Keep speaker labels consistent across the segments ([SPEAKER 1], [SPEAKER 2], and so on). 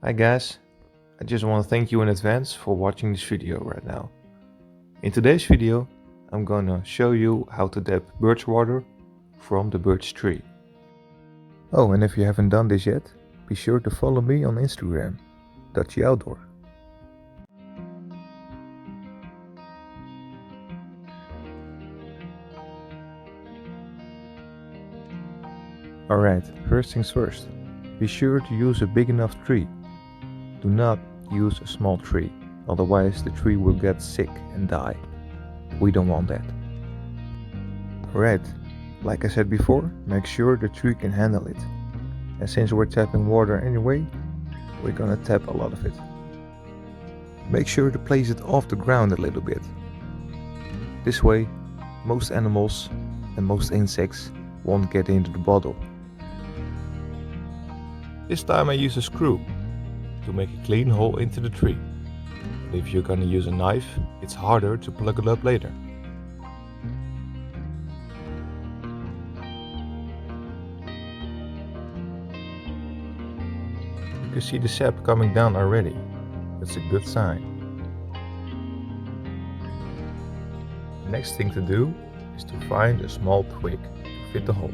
[SPEAKER 1] Hi guys, I just want to thank you in advance for watching this video right now. In today's video, I'm gonna show you how to tap birch water from the birch tree. Oh, and if you haven't done this yet, be sure to follow me on Instagram, Dutchy Outdoor. Alright, first things first, be sure to use a big enough tree. Do not use a small tree, otherwise the tree will get sick and die. We don't want that. Alright, like I said before, make sure the tree can handle it. And since we're tapping water anyway, we're gonna tap a lot of it. Make sure to place it off the ground a little bit. This way, most animals and most insects won't get into the bottle. This time I use a screw to make a clean hole into the tree. But if you're gonna use a knife, it's harder to plug it up later. You can see the sap coming down already. That's a good sign. The next thing to do is to find a small twig to fit the hole.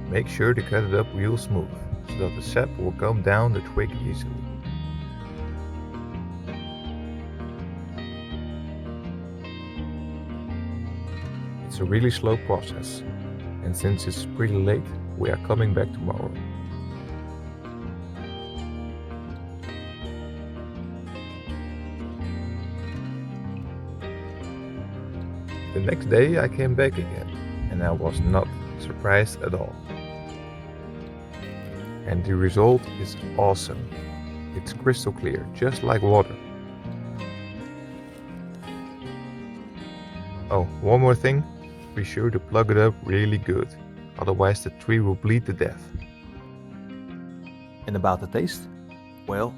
[SPEAKER 1] Make sure to cut it up real smooth, so that the sap will come down the twig easily. It's a really slow process, and since it's pretty late, we are coming back tomorrow. The next day I came back again, and I was not surprised at all. And the result is awesome. It's crystal clear, just like water. Oh, one more thing. Be sure to plug it up really good, otherwise the tree will bleed to death. And about the taste? Well,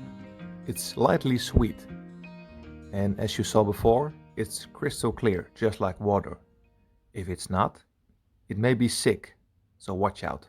[SPEAKER 1] it's slightly sweet. And as you saw before, it's crystal clear, just like water. If it's not, it may be sick, so watch out.